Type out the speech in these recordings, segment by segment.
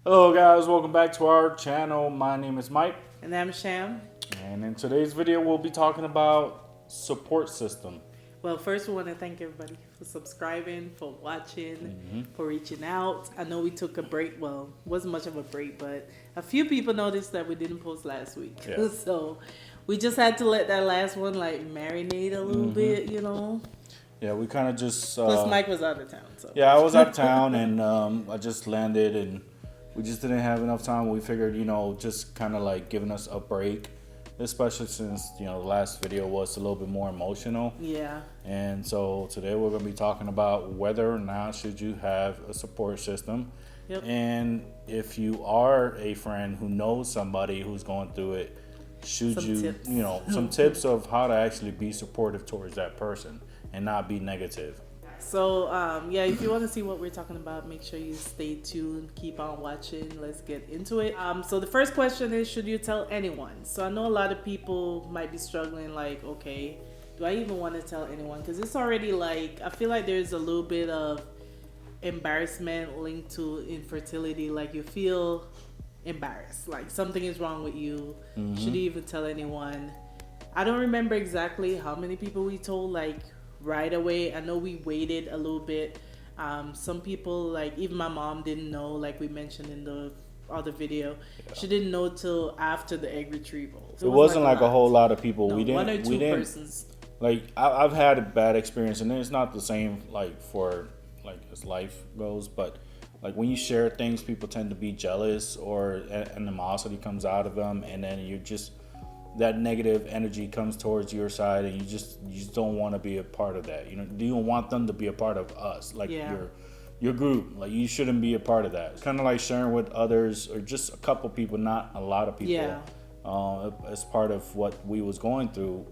Hello guys, welcome back to our channel. My name is Mike. And I'm Sham. And in today's video we'll be talking about support system. Well, first we want to thank everybody for subscribing, for watching, for reaching out. I know we took a break. Well, wasn't much of a break, but a few people noticed that we didn't post last week. Yeah. So we just had to let that last one like marinate a little bit, Yeah, we kind of just... Plus Mike was out of town. So Yeah, I was out of town and I just landed and we just didn't have enough time. We figured, just kind of like giving us a break, especially since, the last video was a little bit more emotional. Yeah. And so today we're going to be talking about whether or not should you have a support system. Yep. And if you are a friend who knows somebody who's going through it, should Some you, tips. Some tips of how to actually be supportive towards that person and not be negative. So, if you want to see what we're talking about, make sure you stay tuned. Keep on watching. Let's get into it. So the first question is, should you tell anyone? So I know a lot of people might be struggling, like, okay, do I even want to tell anyone? Because it's already like, I feel like there's a little bit of embarrassment linked to infertility. Like you feel embarrassed, like something is wrong with you. Should you even tell anyone? I don't remember exactly how many people we told, like, right away. I know we waited a little bit. Some people, like even my mom, didn't know, like we mentioned in the other video. She didn't know till after the egg retrieval. So it wasn't like a lot. whole lot of people. No, we didn't. one or two we didn't, persons. Like I've had a bad experience, and it's not the same like for like as life goes, but like when you share things, people tend to be jealous or animosity comes out of them, and then you just that negative energy comes towards your side, and you just don't want to be a part of that. You don't want them to be a part of us, like your group. Like you shouldn't be a part of that. It's kind of like sharing with others or just a couple people, not a lot of people. Yeah. As part of what we was going through,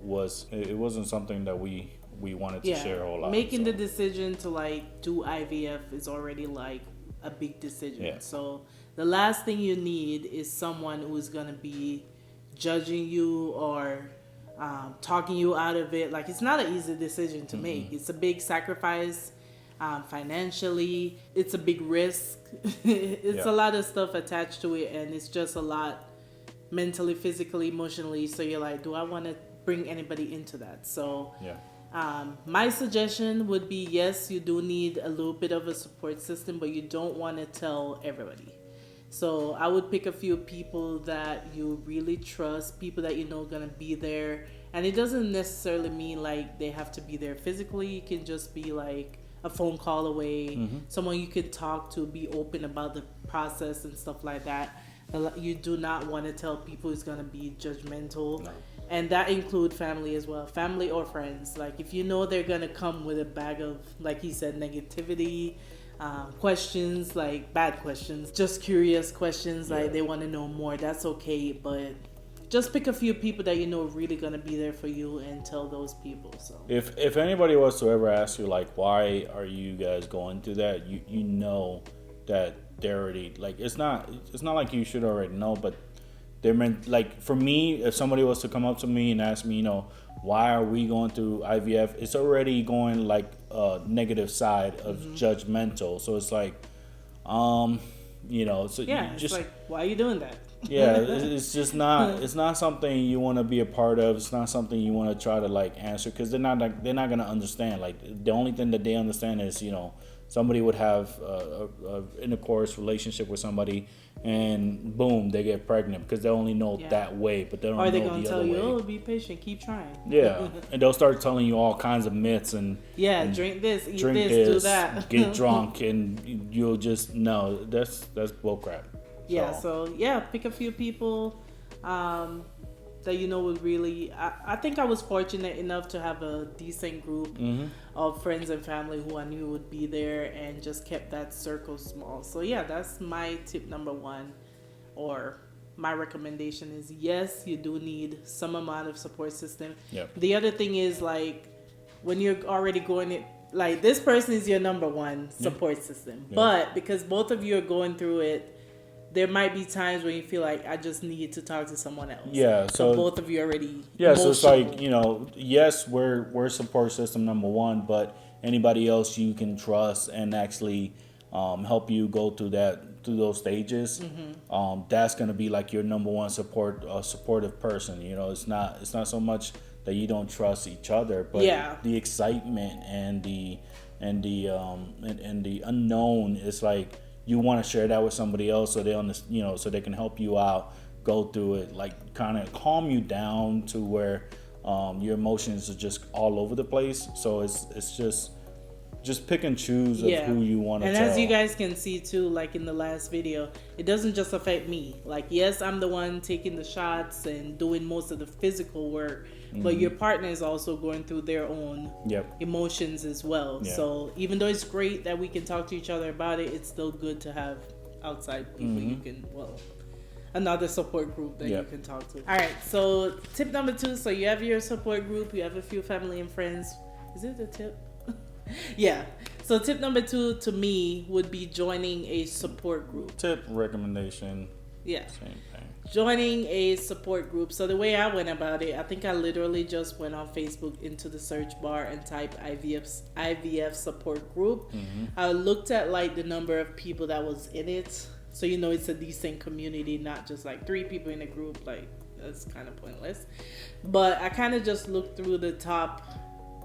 it wasn't something that we wanted to share a whole lot. Making the decision to like do IVF is already like a big decision. Yeah. So the last thing you need is someone who's gonna be judging you or talking you out of it. Like it's not an easy decision to make. It's a big sacrifice financially. It's a big risk. It's a lot of stuff attached to it, and it's just a lot mentally, physically, emotionally. So you're like, do I want to bring anybody into that? So my suggestion would be, yes, you do need a little bit of a support system, but you don't want to tell everybody. So I would pick a few people that you really trust, people that you know are going to be there. And it doesn't necessarily mean like they have to be there physically. It can just be like a phone call away, someone you can talk to, be open about the process and stuff like that. You do not want to tell people it's going to be judgmental. No. And that include family as well, family or friends. Like if you know they're going to come with a bag of, like he said, negativity, questions, like bad questions, just curious questions, like they want to know more, that's okay. But just pick a few people that you know are really going to be there for you and tell those people. So if anybody was to ever ask you like, why are you guys going through that, you know that they're already like, it's not like you should already know, but they're meant, like for me, if somebody was to come up to me and ask me, why are we going through IVF, it's already going like a negative side of judgmental. So it's like, so yeah, it's like, why are you doing that? Yeah, it's just not. It's not something you want to be a part of. It's not something you want to try to like answer, because they're not gonna understand. Like the only thing that they understand is somebody would have a intercourse relationship with somebody, and boom, they get pregnant, because they only know that way, but they don't know the other way. Or they're gonna tell you, oh, be patient, keep trying. Yeah, and they'll start telling you all kinds of myths and drink this, eat this, do that, get drunk, and you'll just no, that's bullcrap. Yeah, so pick a few people that you know would really. I think I was fortunate enough to have a decent group of friends and family who I knew would be there, and just kept that circle small. So that's my tip number one, or my recommendation is, yes, you do need some amount of support system. Yep. The other thing is, like, when you're already going it, like this person is your number one support system, but because both of you are going through it, there might be times when you feel like, I just need to talk to someone else. Yeah, so both of you already. Yeah, so it's like, yes, we're support system number one, but anybody else you can trust and actually help you go through that through those stages, that's gonna be like your number one supportive person. You know, it's not so much that you don't trust each other, but the excitement and the unknown is like you want to share that with somebody else so so they can help you out, go through it, like kind of calm you down to where your emotions are just all over the place. So it's just pick and choose of who you want to tell. And as you guys can see too, like in the last video, it doesn't just affect me. Like, yes, I'm the one taking the shots and doing most of the physical work, but your partner is also going through their own emotions as well. So even though it's great that we can talk to each other about it, it's still good to have outside people you can, another support group that you can talk to. All right, so tip number 2. So you have your support group, you have a few family and friends. Is it a tip? Yeah. So tip number 2 to me would be joining a support group. Tip, recommendation. Yeah. Same thing. Joining a support group. So the way I went about it, I think I literally just went on Facebook into the search bar and typed IVF support group. I looked at like the number of people that was in it. So you know it's a decent community, not just like 3 people in a group. Like, that's kind of pointless. But I kind of just looked through the top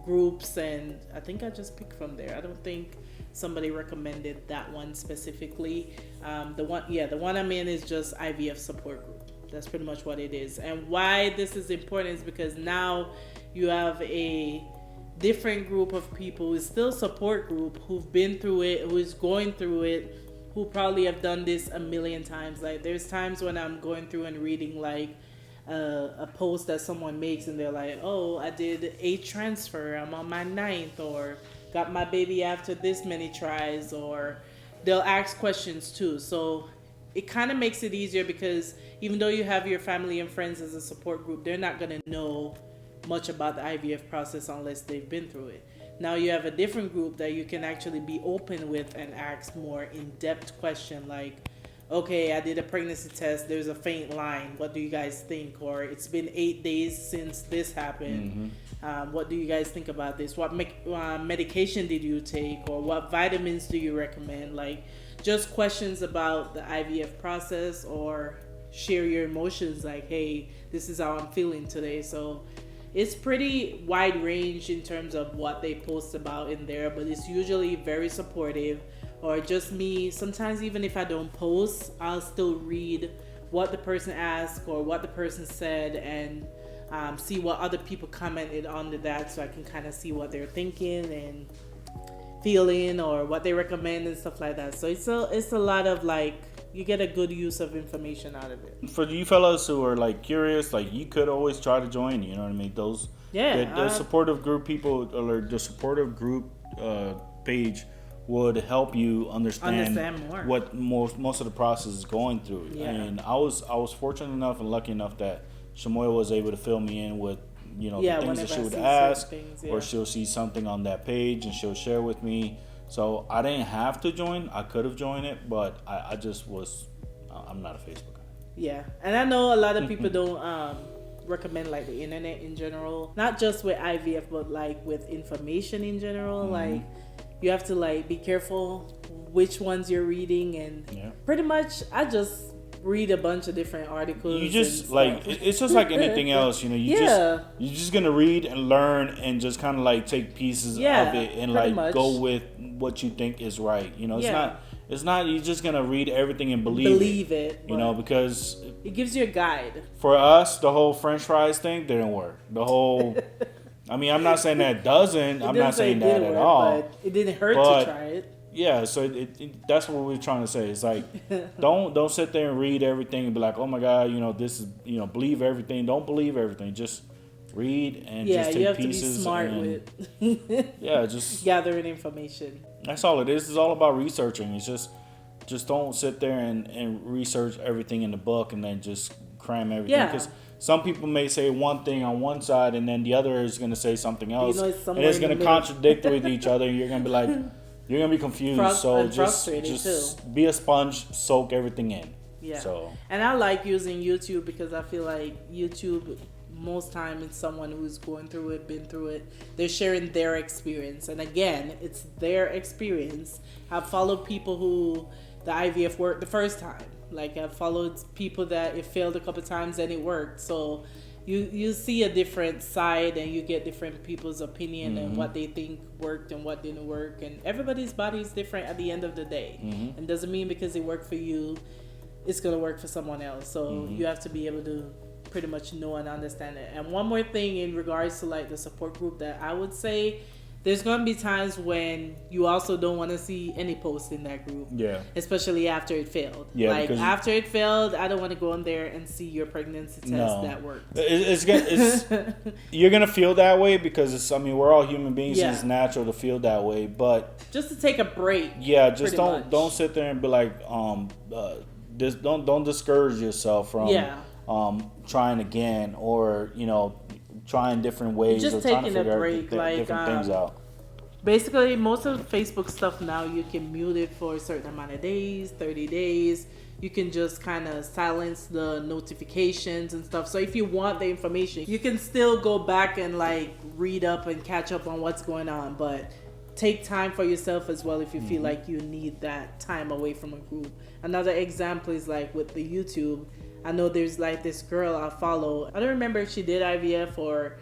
groups and I think I just picked from there. I don't think somebody recommended that one specifically. The one I'm in is just IVF support group. That's pretty much what it is. And why this is important is because now you have a different group of people, it's still support group, who've been through it, who is going through it, who probably have done this a million times. Like, there's times when I'm going through and reading like a post that someone makes and they're like, oh, I did a transfer, I'm on my 9th, or got my baby after this many tries, or they'll ask questions too. So it kind of makes it easier because even though you have your family and friends as a support group, they're not going to know much about the IVF process unless they've been through it. Now you have a different group that you can actually be open with and ask more in-depth question like, okay, I did a pregnancy test, there's a faint line, what do you guys think? Or it's been 8 days since this happened. What do you guys think about this? What medication did you take? Or what vitamins do you recommend? Like, just questions about the IVF process, or share your emotions like, hey, this is how I'm feeling today. So it's pretty wide range in terms of what they post about in there, but it's usually very supportive. Or just me, sometimes even if I don't post, I'll still read what the person asked or what the person said, and see what other people commented under that, so I can kind of see what they're thinking and feeling, or what they recommend and stuff like that. So it's a lot of like, you get a good use of information out of it. For you fellas who are like curious, like, you could always try to join, you know what I mean? Those the supportive group people, or the supportive group page would help you understand more what most of the process is going through. And I was fortunate enough and lucky enough that Shamoya was able to fill me in with the things that she would ask, or she'll see something on that page and she'll share with me. So I didn't have to join. I could have joined it, but I just was. I'm not a Facebook guy. Yeah, and I know a lot of people don't recommend like the internet in general, not just with IVF, but like with information in general. Like, you have to like be careful which ones you're reading, and pretty much I just read a bunch of different articles. You just like, it's just like anything else, you're just gonna read and learn and just kind of like take pieces of it and like go with what you think is right. It's not you're just gonna read everything and believe it, because it gives you a guide. For us, the whole French fries thing didn't work. The whole I mean, I'm not saying that it doesn't. I'm not saying that at all. But it didn't hurt to try it. Yeah, so that's what we're trying to say. It's like, don't sit there and read everything and be like, oh my God, this is, believe everything. Don't believe everything. Just read and just take pieces. You have to be smart with just gathering information. That's all it is. It's all about researching. It's just don't sit there and research everything in the book and then just cram everything. Because some people may say one thing on one side and then the other is going to say something else. And it's going to contradict with each other. And you're going to be like, you're going to be confused. So just be a sponge, soak everything in. Yeah. And I like using YouTube because I feel like YouTube, most time it's someone who's going through it, been through it. They're sharing their experience. And again, it's their experience. I've followed people who the IVF worked the first time. Like I've followed people that it failed a couple times and it worked. So you see a different side and you get different people's opinion and what they think worked and what didn't work. And everybody's body is different at the end of the day. And doesn't mean because it worked for you, it's going to work for someone else. So you have to be able to pretty much know and understand it. And one more thing in regards to like the support group that I would say, there's going to be times when you also don't want to see any post in that group. Yeah. Especially after it failed. Yeah, like after it failed, I don't want to go in there and see your pregnancy test that worked. You're going to feel that way because we're all human beings and it's natural to feel that way, but just to take a break. Yeah, just don't sit there and be like just don't discourage yourself from trying again or, trying different ways just or trying to taking figure a break, different things out. Basically, most of Facebook stuff now, you can mute it for a certain amount of days, 30 days. You can just kind of silence the notifications and stuff. So if you want the information, you can still go back and like read up and catch up on what's going on. But take time for yourself as well if you feel like you need that time away from a group. Another example is like with the YouTube. I know there's like this girl I follow. I don't remember if she did IVF or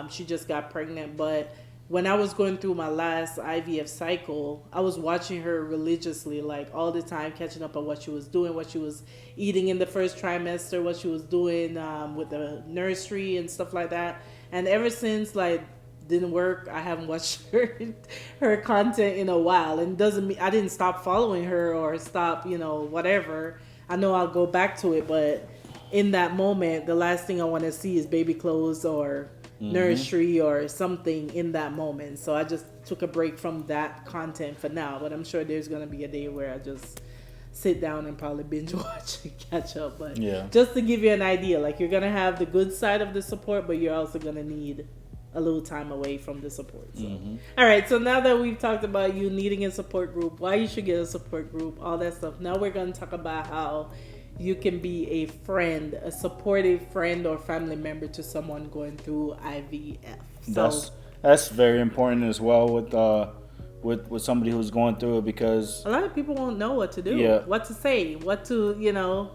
she just got pregnant. But when I was going through my last IVF cycle, I was watching her religiously, like all the time, catching up on what she was doing, what she was eating in the first trimester, what she was doing with the nursery and stuff like that. And ever since like didn't work, I haven't watched her content in a while. And doesn't mean I didn't stop following her or stop, whatever. I know I'll go back to it, but in that moment, the last thing I want to see is baby clothes or nursery or something in that moment. So I just took a break from that content for now, but I'm sure there's going to be a day where I just sit down and probably binge watch and catch up. But just to give you an idea, like you're going to have the good side of the support, but you're also going to need a little time away from the support. So. All right, so now that we've talked about you needing a support group, why you should get a support group, all that stuff, now we're going to talk about how you can be a friend, a supportive friend or family member to someone going through IVF. So that's very important as well with somebody who's going through it, because a lot of people won't know what to do, what to say, what to,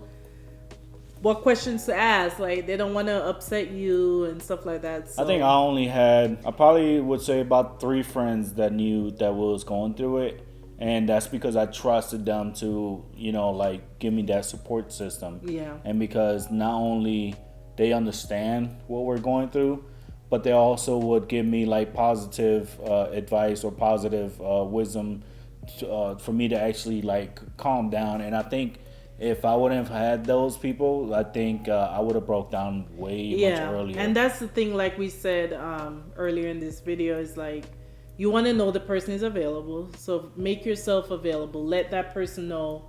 what questions to ask. Like they don't want to upset you and stuff like that. So. I think I probably would say about 3 friends that knew that was going through it. And that's because I trusted them to, give me that support system. Yeah. And because not only they understand what we're going through, but they also would give me like positive advice or positive wisdom for me to actually like calm down. And I think if I wouldn't have had those people, I think I would have broke down way much earlier. And that's the thing, like we said earlier in this video, is like you want to know the person is available. So make yourself available. Let that person know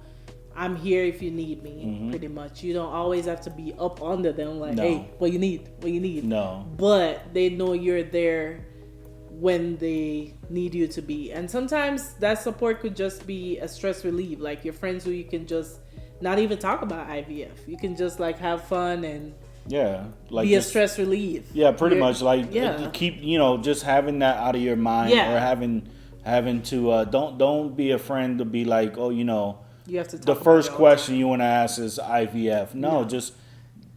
I'm here if you need me, pretty much. You don't always have to be up under them like, hey, what you need. No. But they know you're there when they need you to be. And sometimes that support could just be a stress relief, like your friends who you can just not even talk about IVF. You can just like have fun and like be a stress relief. Yeah, pretty much. Like keep just having that out of your mind, or having to don't be a friend to be like, oh, you have to talk the first question you want to ask is IVF. No, just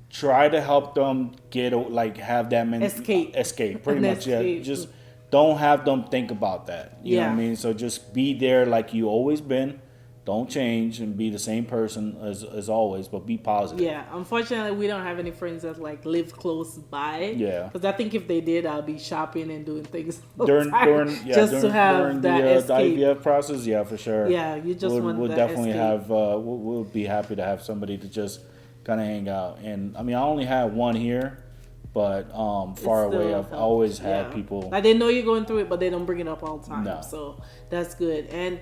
try to help them get have that escape pretty much. Just don't have them think about that. You know what I mean? So just be there like you always been. Don't change and be the same person as always, but be positive. Yeah, unfortunately, we don't have any friends that like live close by. Yeah, because I think if they did, I'll be shopping and doing things during the IVF process. Yeah, for sure. Yeah, you just want we'll that definitely escape. have. We'll be happy to have somebody to just kind of hang out. And I mean, I only have one here, but far away, I've always had people. Like they know you're going through it, but they don't bring it up all the time. No. So that's good. And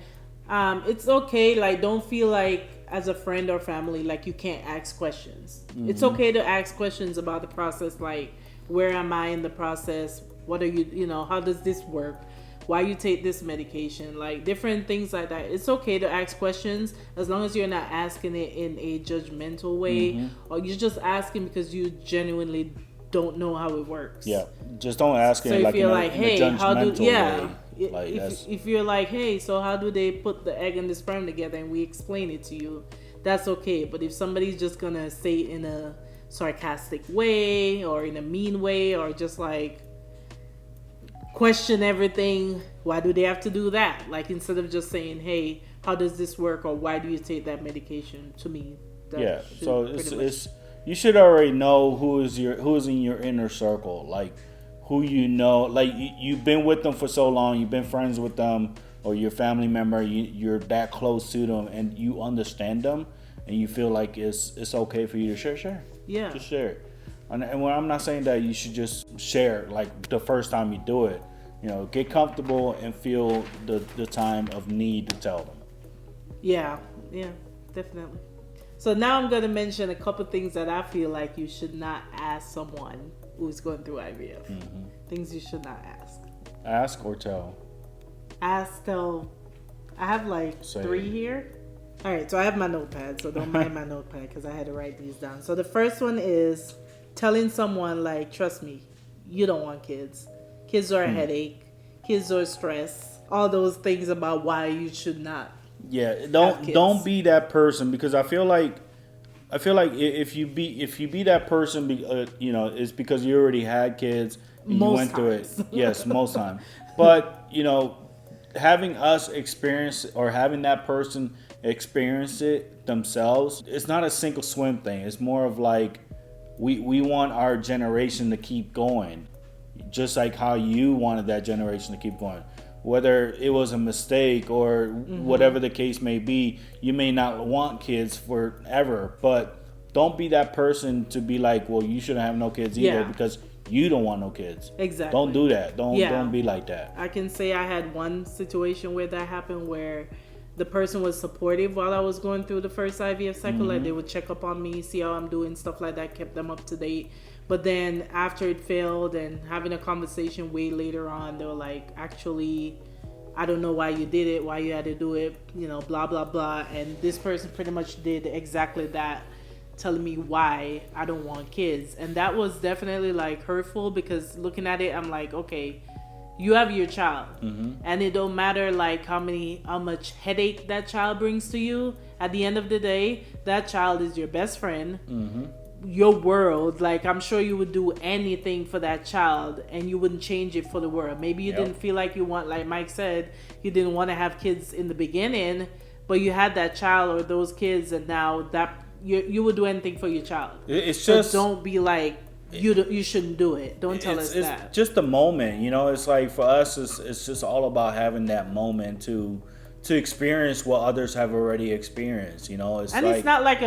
it's okay. Like, don't feel like as a friend or family, like you can't ask questions. It's okay to ask questions about the process. Like, where am I in the process? What are you, how does this work? Why you take this medication? Like different things like that. It's okay to ask questions as long as you're not asking it in a judgmental way, or you're just asking because you genuinely don't know how it works. Yeah, just don't ask it so like in a hey, judgmental way. Like if you're like, hey, so how do they put the egg and the sperm together, and we explain it to you, that's okay. But if somebody's just gonna say it in a sarcastic way or in a mean way or just like question everything, why do they have to do that? Like, instead of just saying, hey, how does this work, or why do you take that medication? To me, that so it's you should already know who's in your inner circle, like who you know, like you've been with them for so long, you've been friends with them, or your family member, you're that close to them, and you understand them, and you feel like it's okay for you to share. Yeah, just share. And when I'm not saying that you should just share like the first time you do it, get comfortable and feel the time of need to tell them. Yeah, definitely. So now I'm going to mention a couple things that I feel like you should not ask someone who's going through IVF. Mm-hmm. Things you should not ask. Ask or tell? Ask, tell. I have like 3 here. All right, so I have my notepad, so don't mind my notepad because I had to write these down. So the first one is telling someone, like, trust me, you don't want kids. Kids are a headache. Kids are stress. All those things about why you should not. Yeah, don't be that person, because I feel like if you be that person, it's because you already had kids and you went through it. Yes, most time. But having us experience, or having that person experience it themselves, it's not a sink or swim thing. It's more of like we want our generation to keep going, just like how you wanted that generation to keep going. Whether it was a mistake or whatever the case may be, you may not want kids forever, but don't be that person to be like, well, you shouldn't have no kids either because you don't want no kids. Exactly. Don't do that. Don't be like that. I can say I had one situation where that happened, where the person was supportive while I was going through the first IVF cycle. Like, they would check up on me, see how I'm doing, stuff like that, kept them up to date. But then after it failed, and having a conversation way later on, they were like, actually, I don't know why you did it, why you had to do it, blah, blah, blah. And this person pretty much did exactly that, telling me why I don't want kids. And that was definitely like hurtful, because looking at it, I'm like, okay, you have your child, and it don't matter like how much headache that child brings to you. At the end of the day, that child is your best friend, your world. Like, I'm sure you would do anything for that child, and you wouldn't change it for the world. Maybe you didn't feel like you want, like Mike said, you didn't want to have kids in the beginning, but you had that child or those kids, and now that you would do anything for your child. It's just, so don't be like, you shouldn't do it. Don't tell us that. It's just the moment, It's like, for us, it's just all about having that moment to experience what others have already experienced. It's not like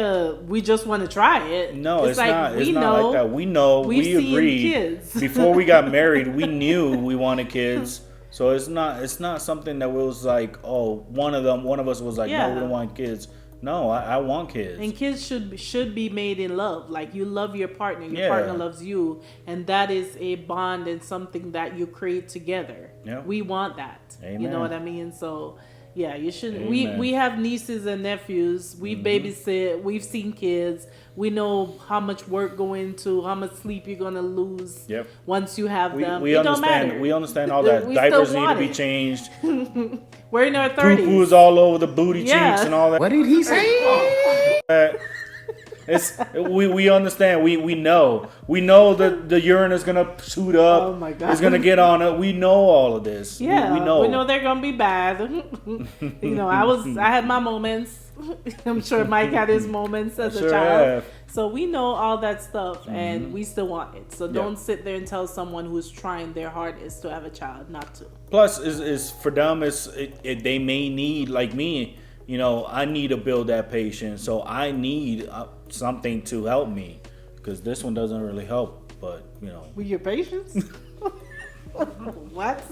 we just want to try it. No, it's like not. It's not like that. We know. We agreed kids. Before we got married. We knew we wanted kids. So it's not something that was like, oh, one of us was like, no, we don't want kids. No, I want kids. And kids should be made in love. Like, you love your partner, your partner loves you, and that is a bond and something that you create together. Yeah. We want that. Amen. You know what I mean? So, yeah, you shouldn't. We have nieces and nephews. We babysit. We've seen kids. We know how much work go into, how much sleep you're gonna lose once you have them. We understand. We understand all that. Diapers need to be changed. We're in our 30s. Poo-poo's all over the booty cheeks and all that. What did he say? We understand. We know that the urine is gonna shoot up. Oh my God. It's gonna get on it. We know all of this. Yeah, we know. We know they're gonna be bad. I had my moments. I'm sure Mike had his moments as a child. Have. So we know all that stuff, and we still want it. So don't sit there and tell someone who's trying their hardest to have a child not to. Plus, is for them, they may need, like me. I need to build that patience, so I need something to help me, because this one doesn't really help. But with your patience, what?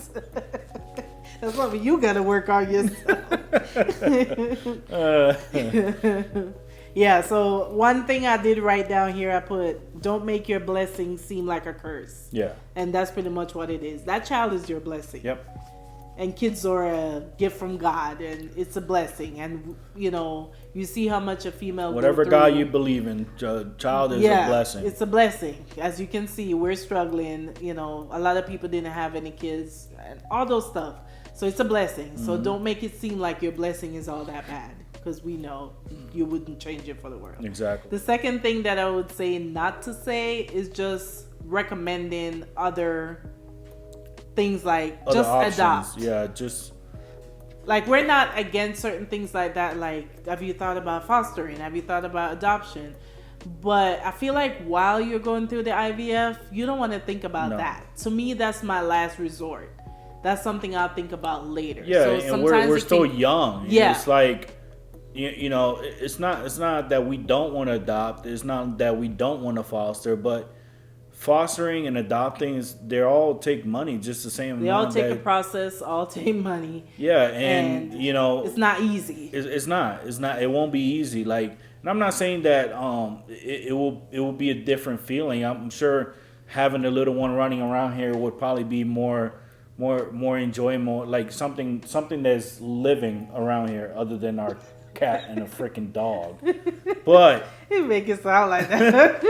That's something you got to work on yourself. Yeah, so one thing I did write down here, I put, don't make your blessing seem like a curse. Yeah. And that's pretty much what it is. That child is your blessing. Yep. and kids are a gift from God, and it's a blessing. And you see how much a female whatever go God through. you believe in, child is a blessing. It's a blessing. As you can see, we're struggling. A lot of people didn't have any kids and all those stuff. So it's a blessing. So don't make it seem like your blessing is all that bad, because we know you wouldn't change it for the world. Exactly. The second thing that I would say not to say is just recommending other things, like Other just options. adopt. Yeah, just Like, we're not against certain things like that. Like, have you thought about fostering? Have you thought about adoption? But I feel like while you're going through the IVF, you don't want to think about that. To me, that's my last resort. That's something I'll think about later. yeah, So and we're still young. Yeah. It's like, it's not that we don't want to adopt. It's not that we don't want to foster, but fostering and adopting they all take money, just the same. They all take a process, all take money. Yeah, and it's not easy. It's not. It won't be easy. Like, and I'm not saying that it will be a different feeling. I'm sure having a little one running around here would probably be more enjoyable, like something that's living around here other than our cat and a freaking dog. But You make it sound like that.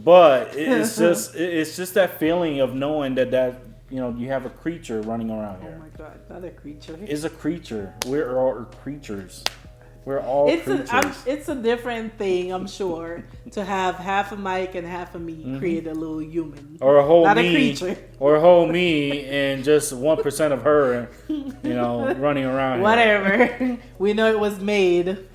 but it's just that feeling of knowing that you have a creature running around here. Oh my God, not a creature. It's a creature. We're all creatures. We're all creatures. It's a different thing, I'm sure, to have half a Mike and half of me create a little human. Or a whole not me. A creature. Or a whole me and just 1% of her, running around here. Whatever. We know it was made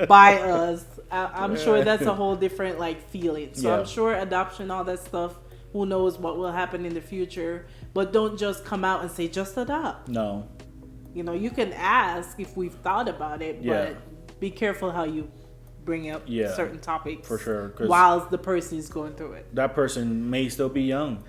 by us. I'm sure that's a whole different feeling. So I'm sure adoption, all that stuff, who knows what will happen in the future. But don't just come out and say, just adopt. No. You can ask if we've thought about it, but be careful how you bring up certain topics. For sure. While the person is going through it. That person may still be young.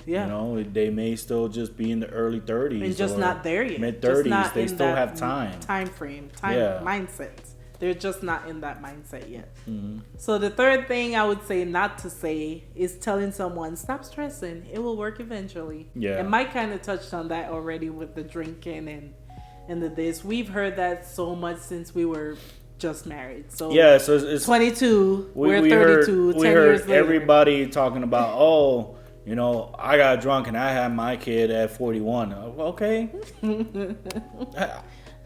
Yeah. They may still just be in the early 30s. And just not there yet. Mid-30s. They still have time. Time frame. Mindset. They're just not in that mindset yet. Mm-hmm. So the third thing I would say not to say is telling someone, stop stressing. It will work eventually. Yeah. And Mike kind of touched on that already with the drinking and the this. We've heard that so much since we were just married. So so it's 22. We're 32. 10 years later. Everybody talking about, I got drunk and I had my kid at 41. Okay.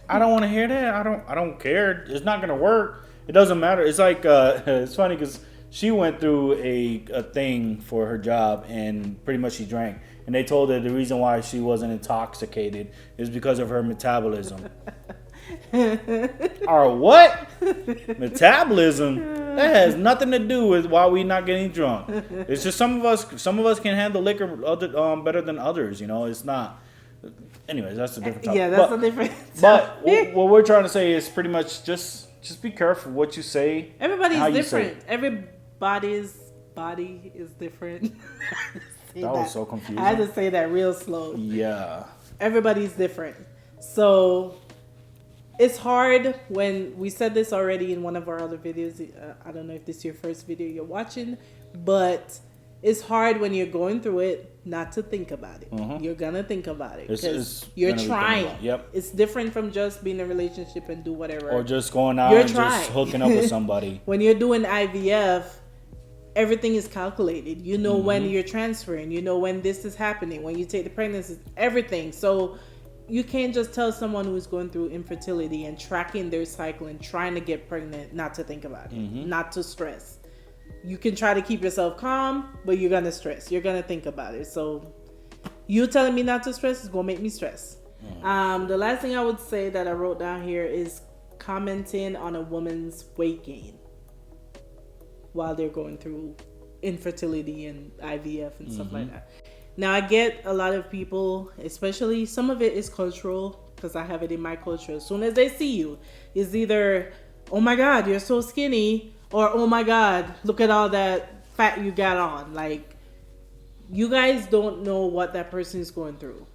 I don't want to hear that. I don't care. It's not gonna work. It doesn't matter. It's like it's funny because she went through a thing for her job and pretty much she drank. And they told her the reason why she wasn't intoxicated is because of her metabolism. Our what? Metabolism? That has nothing to do with why we not getting drunk. It's just some of us can handle liquor better than others. It's not. Anyways, that's a different topic. Yeah, that's a different topic. But what we're trying to say is pretty much just be careful what you say. Everybody's different. Everybody's body is different. That was so confusing. I had to say that real slow. Yeah. Everybody's different. So it's hard when we said this already in one of our other videos. I don't know if this is your first video you're watching, but it's hard when you're going through it not to think about it. Mm-hmm. You're going to think about it because you're trying. Yep. It's different from just being in a relationship and do whatever. Or just going out and just hooking up with somebody. When you're doing IVF, everything is calculated. You know when you're transferring. You know when this is happening. When you take the pregnancy, everything. So you can't just tell someone who's going through infertility and tracking their cycle and trying to get pregnant not to think about it, not to stress. You can try to keep yourself calm, but you're going to stress. You're going to think about it. So you telling me not to stress is going to make me stress. The last thing I would say that I wrote down here is commenting on a woman's weight gain while they're going through infertility and IVF and stuff like that. Now, I get a lot of people, especially some of it is cultural, because I have it in my culture. As soon as they see you, it's either, oh my God, you're so skinny, or oh my God, look at all that fat you got on. Like, you guys don't know what that person is going through,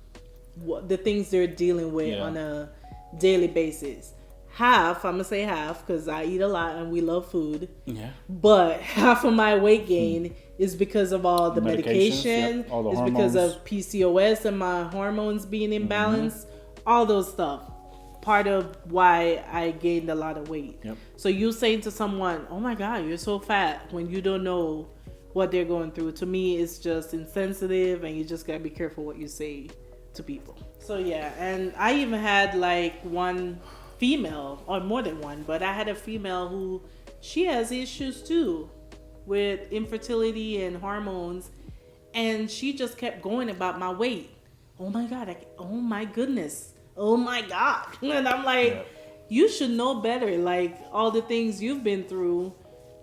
what the things they're dealing with on a daily basis. I'm gonna say half because I eat a lot and we love food. Yeah. But half of my weight gain is because of all the medication. All the hormones. Because of PCOS and my hormones being imbalanced. all those stuff. Part of why I gained a lot of weight. Yep. So you saying to someone, "Oh my God, you're so fat," when you don't know what they're going through, to me, it's just insensitive, and you just gotta be careful what you say to people. So yeah, and I even had like one female, or more than one, but I had a female who she has issues too with infertility and hormones, and she just kept going about my weight. Oh my God, oh my goodness. Oh my God. And I'm like, you should know better. Like all the things you've been through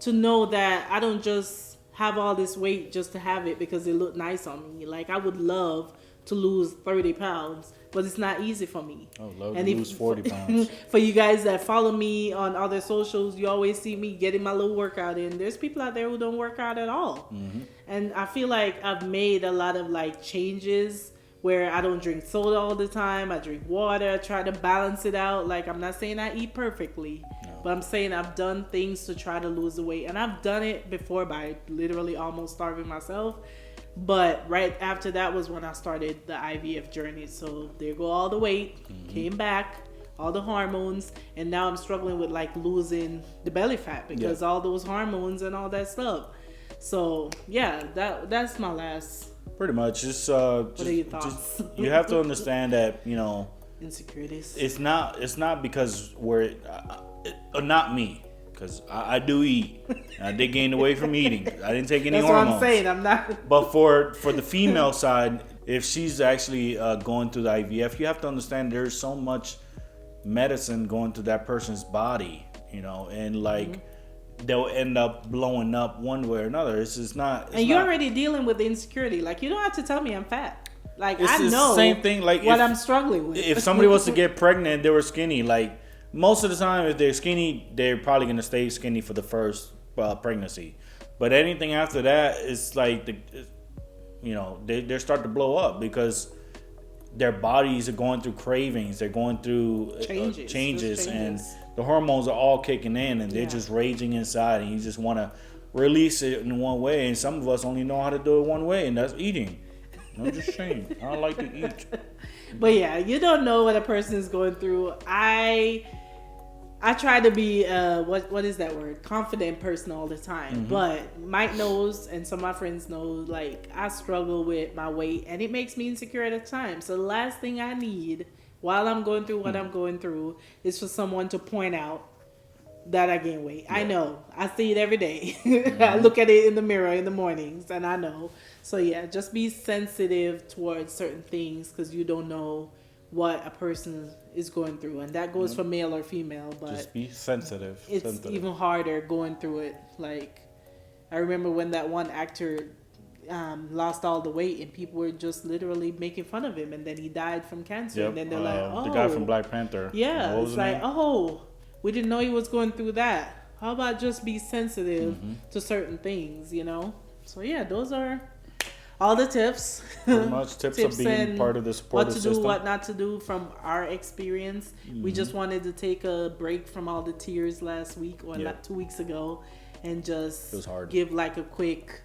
to know that I don't just have all this weight just to have it because it looked nice on me. Like I would love to lose 30 pounds, but it's not easy for me. Oh, love and to lose 40 pounds. For you guys that follow me on other socials, you always see me getting my little workout in. There's people out there who don't work out at all. Mm-hmm. And I feel like I've made a lot of like changes where I don't drink soda all the time. I drink water. I try to balance it out. Like, I'm not saying I eat perfectly, but I'm saying I've done things to try to lose the weight. And I've done it before by literally almost starving myself. But right after that was when I started the IVF journey. So there go all the weight, came back, all the hormones, and now I'm struggling with like losing the belly fat because all those hormones and all that stuff. So yeah, that's my last. Pretty much, what are your thoughts? You have to understand that, you know, insecurities. It's not because not me, because I do eat. I did gain the weight from eating. I didn't take any hormones. That's what I'm saying. I'm not. But for the female side, if she's actually going through the IVF, you have to understand there's so much medicine going through that person's body, you know, and like. They'll end up blowing up one way or another. It's just not. And you're already dealing with the insecurity. Like, you don't have to tell me I'm fat. Like, it's I know the same thing. Like what I'm struggling with. If somebody was to get pregnant and they were skinny, like most of the time, if they're skinny, they're probably gonna stay skinny for the first pregnancy. But anything after that, it's like they start to blow up because their bodies are going through cravings. They're going through changes. And the hormones are all kicking in and they're just raging inside, and you just want to release it in one way. And some of us only know how to do it one way, and that's eating. I'm just saying, I don't like to eat. But yeah, you don't know what a person is going through. I try to be what is that word? Confident person all the time. But Mike knows, and some of my friends know, like I struggle with my weight, and it makes me insecure at times. So the last thing I need while I'm going through what I'm going through is for someone to point out that I gain weight. I know. I see it every day. I look at it in the mirror in the mornings, and I know. So yeah, just be sensitive towards certain things because you don't know what a person is going through, and that goes for male or female. But just be sensitive. It's even harder going through it. Like I remember when that one actor lost all the weight, and people were just literally making fun of him, and then he died from cancer. And then they're like, "Oh, the guy from Black Panther." Yeah, it's like, "Oh, we didn't know he was going through that." How about just be sensitive to certain things, you know? So yeah, those are all the tips. Pretty much tips of being part of the supportive system. What to do, what not to do from our experience. We just wanted to take a break from all the tears last week or not 2 weeks ago, and just give like a quick,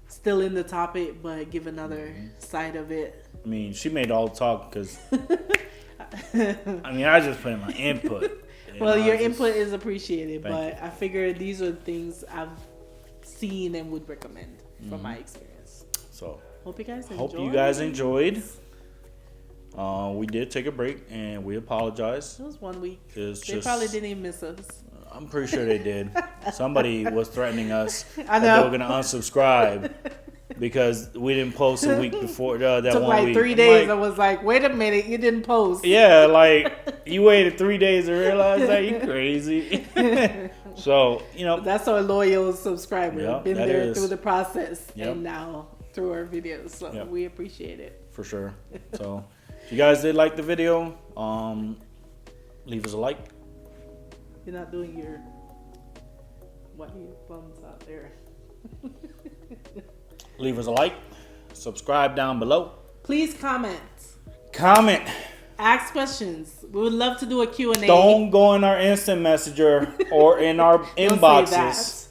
still in the topic, but give another side of it. I mean, she made all the talk because I mean, I just put in my input. Well, your input is appreciated, but I figured these are things I've seen and would recommend from my experience. So hope you guys enjoyed. We did take a break, and we apologize. It was 1 week. They probably didn't even miss us. I'm pretty sure they did. Somebody was threatening us that they were going to unsubscribe because we didn't post a week before that took 1 like week. 3 days. I was like, wait a minute, you didn't post. Yeah, like you waited 3 days to realize that you crazy. So, you know. That's our loyal subscriber. Yep, been there is. through the process Yep. and now through our videos. So we appreciate it. For sure. So if you guys did like the video, leave us a like. You're not doing your thumbs out there. Leave us a like. Subscribe down below. Please comment. Ask questions. We would love to do a Q&A. Don't go in our instant messenger or in our inboxes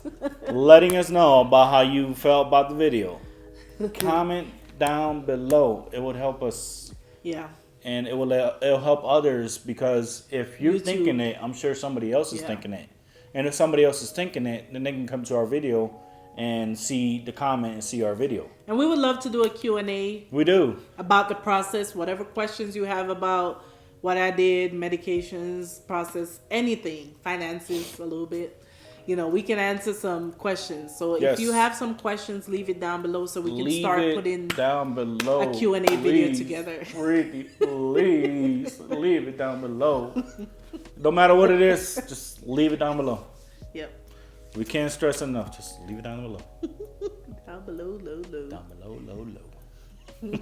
letting us know about how you felt about the video. Comment down below. It would help us. Yeah. and it'll help others, because if you're YouTube. thinking it, I'm sure somebody else is thinking it. And if somebody else is thinking it, then they can come to our video and see the comment and see our video. And we would love to do a Q&A. We do. About the process, whatever questions you have about what I did, medications, process, anything, finances a little bit. You know, we can answer some questions. So if you have some questions, leave it down below so we can start putting down below. a Q&A video together. Please leave it down below. No matter what it is, just leave it down below. Yep. We can't stress enough. Just leave it down below. Down below, low. Down below, low.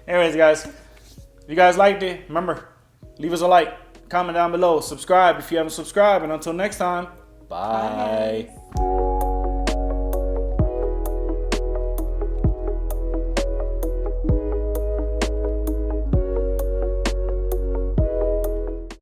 Anyways, guys, if you guys liked it, remember, leave us a like, comment down below, subscribe if you haven't subscribed, and until next time, bye. Bye.